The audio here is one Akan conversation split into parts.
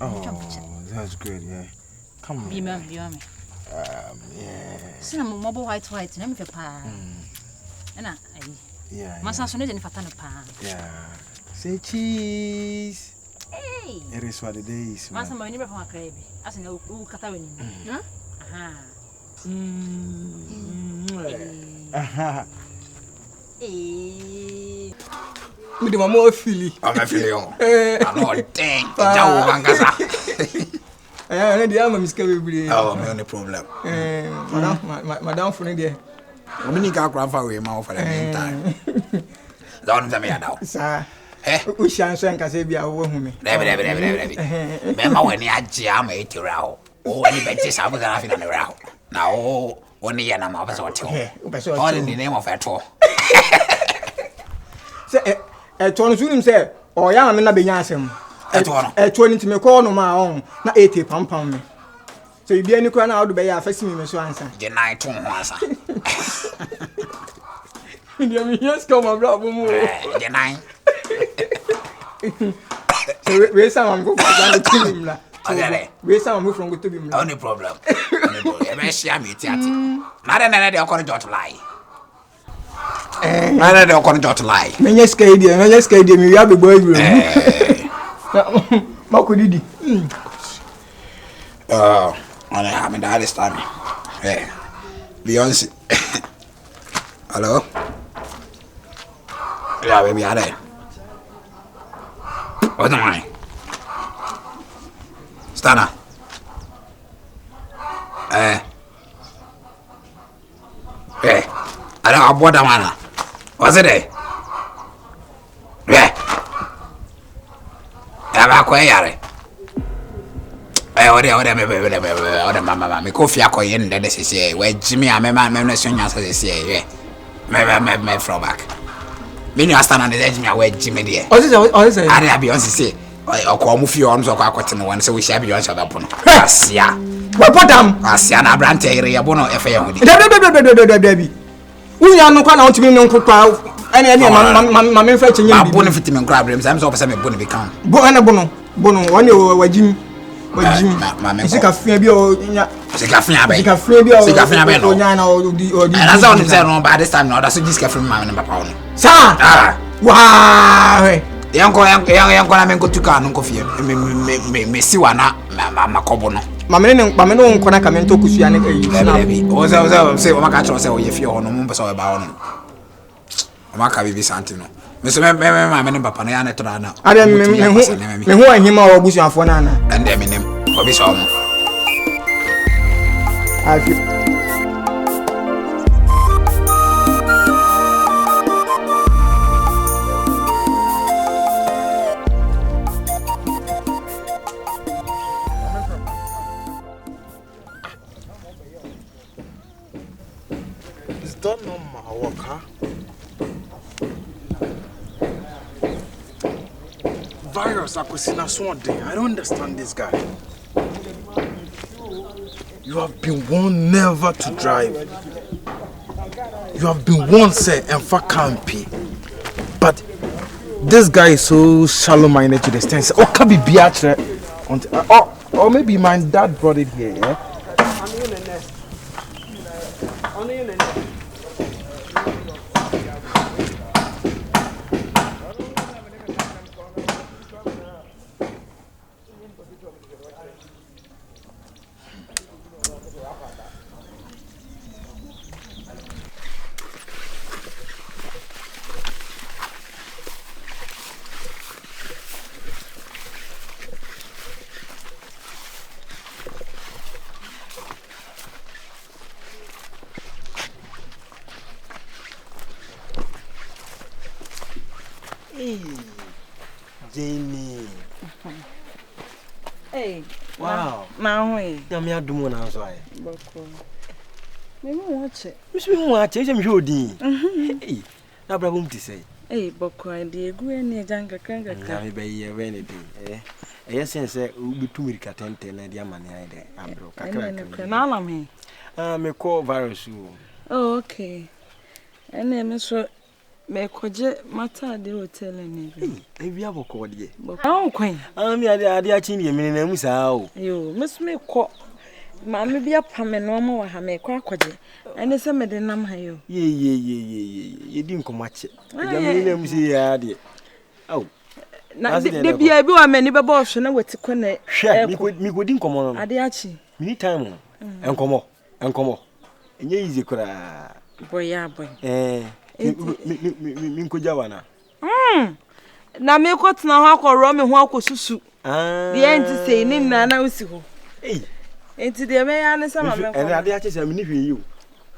Oh, that's good, yeah. Come on. Be me. Yeah. See, I'm mobile white, and I'm pa. And Yeah. Mansa, so need any fatan pa. Yeah. Say cheese. Hey. It is what it is. Mansa, my neighbor from a crabby. As an old Catawin. Aha. Me the mama feel. I'm a feel. I'm not dang. Jaw Mangasa. I the am miss Kabi. Oh, no problem. Madam for there. I'm going to go grandfather with my for the meantime. Don't tell me now. Sir. We shall send Casabia over me. Never. Remember when you had jam 80 row? Oh, any benches I was laughing on the row. Now, only an amount of sort. All in the name of a tour. Say, a ton of him say, or young men be yansem. A 20 to me call no my own, not 80 pound me. So you be any crown out by your first me, Miss Answer. The night to Mansa. Yes, come on, bravo. The night. So where's someone go to him? Where's someone from good to him? Only problem. Emesia me tiati. Nada na de okoro jot lie. Nada de okoro jot lie. Menye skade me ya be boy room. Makudidi. On have me that time. Eh. Beyonce. Hello? Yeah, baby, are there? What's mine? Stana. I don't have water, man. What's it there? I'm quite yare. Me coffee ako yen de say where Jimmy and my man mention say me from back. Me you stand on the edge me where Jimmy there. I be on say o ko mu fi on so kwa kwete one say we shall be on so bapono. Asia. Wapotam. Asia na brand ere ye bono efe ye hodi. Dabi. Unya no kwa na ontimi no nkwa ene ma me fa chenye bi. Bono fitimi nkra brem say me so pese me bono be kan. Bono one wajim. Sika fia bi o nya. Sika fia be no. Onya na odi. And as on say no by this time no that so just fia ma me papa no. Sa. Wow. Yanko na me nkotuka no nkofie. Me siwa na makobo no. Mame no nkona ka mento kusua ne ayi. O say o maka tro say o ye fie ho no mo be so e ba ho no. O maka bibi santi no. Me so me ne papa na ya ne tra na. Ade me hu ahima o busuafo na na. Ande me nem. Obi so mo. Is that not my work, huh? Virus, I don't understand this guy. You have been warned never to drive. You have been warned, say, and for campy. But this guy is so shallow-minded to the extent. Oh, can be Beatrice. Or maybe my dad brought it here, yeah? Jamie. Hey. Wow. Now we. Damn ya do one answer. Boko. Me watch it. Me watch it. Me jodi. Hey. Na brabum ti say. Hey, Boko, I dey go any janga kanga. Na me be ye anything. Yes say we be too mirika tente na dia mane ai de abro kakra. Na ala me. Me call virus. Oh, okay. And then so Me koje mata de hotel ni. Ebi aboko de. Ah kwen. Mi ade achi ni emi na mu saa o. Yo, me ko. Ma me bia pame no ma wa ha me kwa koje. Ene se me de nam ha yo. Ye di nkomache. Eja mi na mu si ya de. Au. Na de bia bi wa me ni be bo hwe na wati ko na. Hwe mi ko di nkomo no. Ade achi. Mini time. Enkomo. Enye easy kura. Boya boy. Mi nkoja wana. Na me ko tena ho akoro me ho akosusu. De enti sei ni na usi ho. Enti de me ya ne sama me ko. Ene ade ache se mi ni hwe yi o.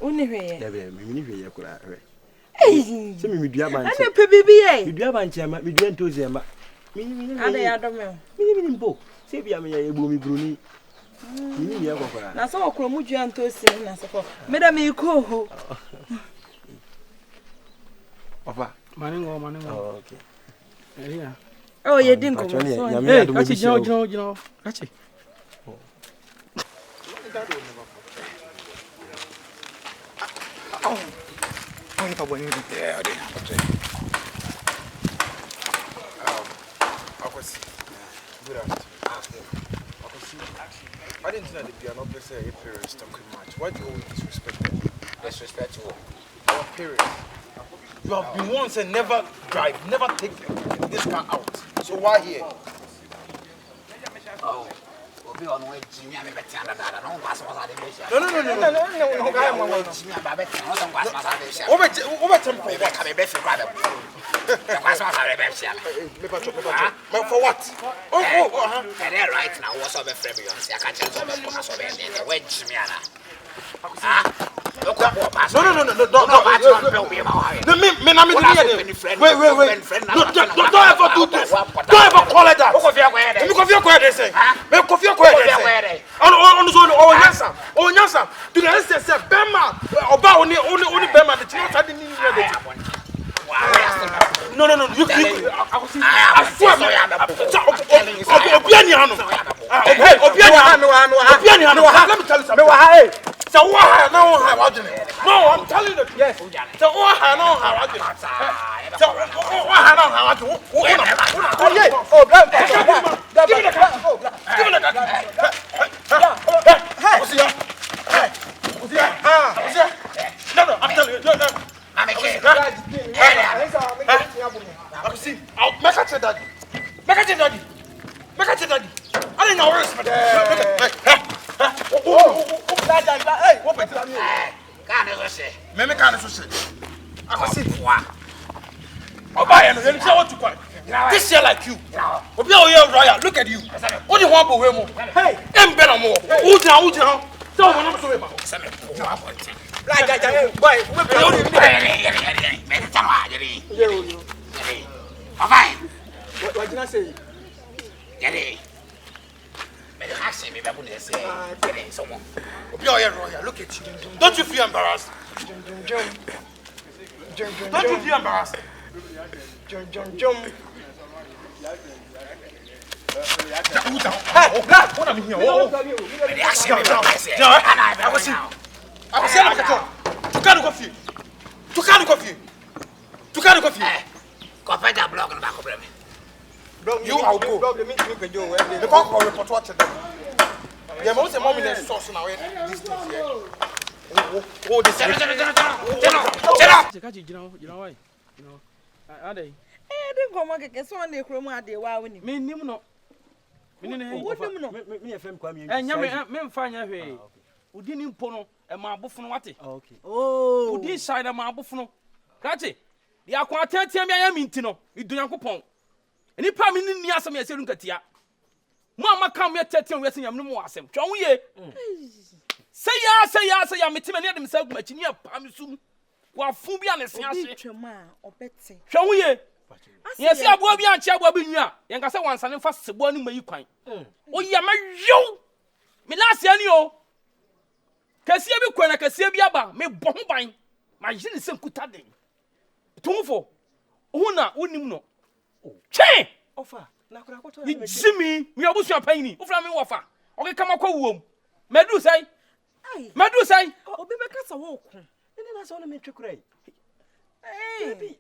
Uni hwe ye. Ya be mi ni hwe ye kura hwe. Se mi dua ba nche. Ane pe bibi ye. Mi dua ba nche ma, mi dua ntozi ma. Mi Ade ya do me. Mi mbo. Se bia me ya egbo mi bruni. Mi ni ye kokora. Na so okro mu dua ntozi na so ko. Me da me ko ho. Papa, Maningo. oh, okay. Yeah. Oh, you didn't come. Hey, catch it, catch it. I didn't know that the officer a period is talking much. Why do you always disrespect them? Disrespect you. Our period. You have been once and never drive, never take this car out. So why here? Oh. Obi on way Jimmy am better than that. No pass was at the base. No. Jimmy am better. No some pass was at the base. Over tempo. We can be better rather. The pass was at the base. For what? And then right now what's up with February? I can't tell you what's up with the way Jimmy ana. No. Don't ever do this. Don't ever call it that. No. You I swear, let me tell you something. So what? No, I'm telling you. Yes. So what? No, I'm telling you. I'm a kid. I'll make her say daddy. I didn't know where it's this year like you. Look at you. What do you want to more? Hey, I'm better more. What did I say? Look at you. Don't you feel embarrassed? Don't you feel embarrassed? What am I here? I was saying, to can't coffee. Coffee that block in the back of them. You are good. The cock will report what you do. There was a moment in sauce now. This thing here. Oh, this is You know why? You know, are they? Didn't come again. So on the chroma, they were winning. Me, no. Me FM kwa mi. And you find your way. We didn't pono and my buffon what? Okay. Oh, this side of my buffon. Catch it. The aqua 10 I am in Tino. You do not coupon. And if I'm in the Yasam, yes, you look at ya. Mamma come here 13 years and I'm no more. John, ye say ya, meet him and let himself much in your Pamisum. While Fubian is or Betsy. Shall we? Yes, I will be on Chawabinia. Young as I once and fast one may you pine. Oh, yeah, my you. Me last year, you. Cassia Buquana, Cassia Biaba, me bombine. My genison could tell them. Tumfo. Una, unimno. Che! Offer. Jimmy, me abusu apani. O fla me wofa. O ke kama kwa wom. Medu sai. Medu sai. Obi be kasa wo ko. Ene na so na me twekura yi. Hey.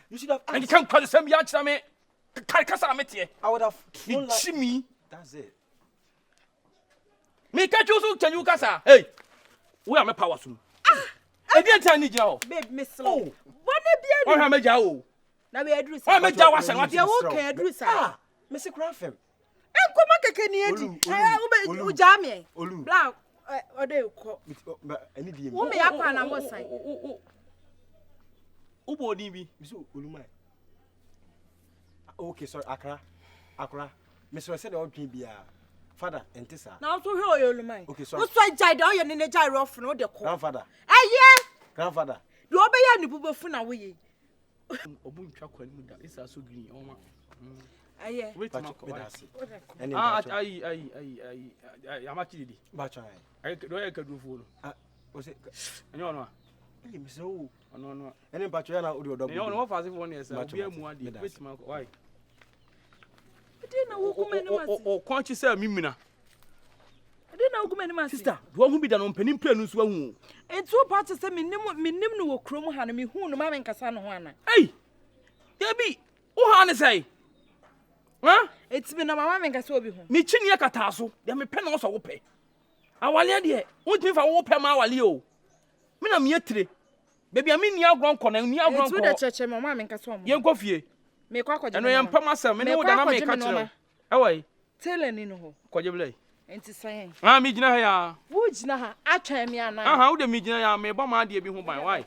You should have And you asked. can't call the same yacht me. Carcasamity. I would have thrown You like... Jimmy. That's it. Me catch you so can you casa? Hey, we are my power soon. I didn't tell you, Joe. Babe, Miss Slow. Oh, What a or baby. have a Joe. Now we are doing Or make Joe was what you okay, do sir. Ah, Mr. Craffem. And come on, can you eat? Jamie. Olu. Black, or they call. I need you. Woman, I can't. I was saying. Ubo DB. Mr. Olumai. Okay, sorry, Accra. Mr. said all be father and Tessa. Now to hear you, man. Okay, sorry. What's why Jai down in the gyro off no the call? Grandfather. Yeah. Grandfather. Do obey any bubble for now. We. Obun Chakwan, it's also green. Oh, Yeah. wait, Bacho, Marco. Any I actually. Bacho. I could do for Was it? you know. Hey, Mr. O. No. Any Bacho, Audio Dog. You know what? As if 1 year, I'll be a more. Wait, Marco. Why? I didn't know who come Oh, can't you say Mimina? I didn't know who many man Sister, what will be done on penny planus? And 2 parts of me no chrome hand me who no mamma and Cassano Juana. Hey, Debbie, oh, Hannah say. Huh? It's been a mamma and Cassobi. Me chinia catasso, there may pen also pay. Our lady, what if I open my Leo? Mina mietri. Baby, I mean, your grand corner, your grand to the church and mamma and Cassom. Young coffee. Make quack And I am per myself, and I know make catch. Away, tell any no. Quadrille. And to say, I'm meeting her. would you know I try me and How the meeting I may bomb my dear be home by why?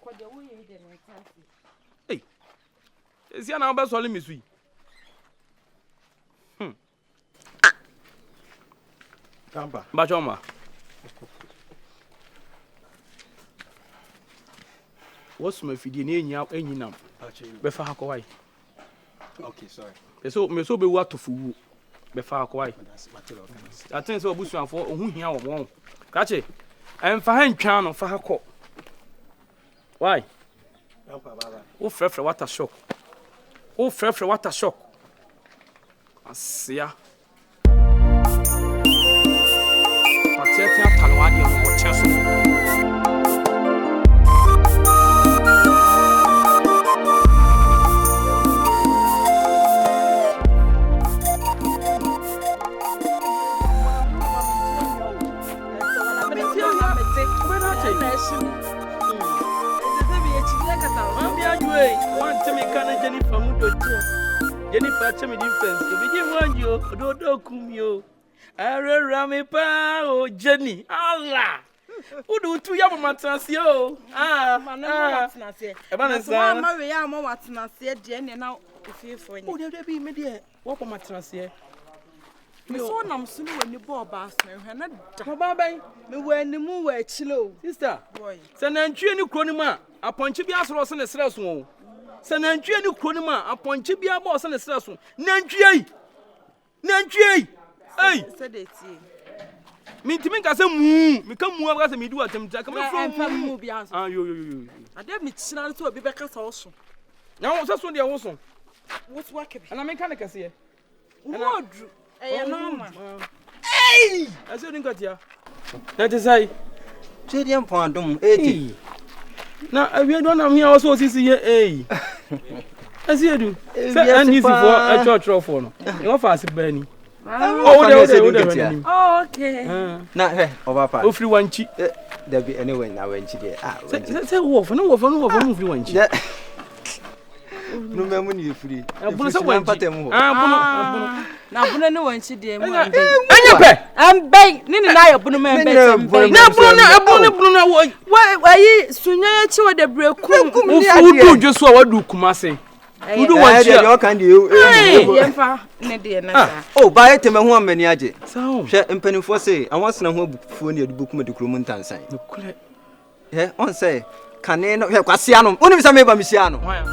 Hey, is your number solid, Miss Wee? Grandpa. Bajoma. What's my feeding in your any number? Before Hawaii. Okay, sorry. Me so be what to fool. Before Hawaii. I think so. Bush for who here or catch it. And for hand channel for her call. Why? Oh, fresh water shock. Oh, fresh water shock. I see ya. Patienti atalwadi on chest. Jennifer, tell me difference. You begin one you, do come you. I rame pa oh Jenny. Allah. Who do 2 years matrasio? I'm married. I'm what not said, Jenny. Now, if you for Oh, there be me dear. What matrasia? me so nam so when you ball bass me hwana da Baba, me when the move were chilo sister. boy Sanantwi ni kronima. Aponchi bi asoro se ne stress won. Sanantwi ni kronima. Aponchi bi abo se ne stress won. Nantwi ai. Hey. said it see Mintimi ka se mu. Me ka mu aba se me du atem ta. Come from from move bias Ah yo. ade me china so obi beka sa oso Now so so de wo so. what's work be Ana me ka ne kase. wodru normal Hey! I said in Katia. That is I. Chedium Pondum, 80. Now, we don't have here also this year. Hey. I see you do. And easy for a church or phone. You're fast, Benny. Oh, okay Not here, over Oh, free one cheek. There be anywhere now when she did. Say, wolf, no, move you one cheek. No, man, you free. I'm going to one pattern. now buna no one she dey I'm beg nini na yo bunu men beg Bruna, why sunya chi wo de brekum who do just what do Kumase? Who do want you? Can you? Yemfa ne de na Oh, buy it, me one many aje. So, Share and penny for say, I want to know who near the book with the Crumuntan sign. Yeah, on say, can they not have Cassiano? Only some Misiano. why?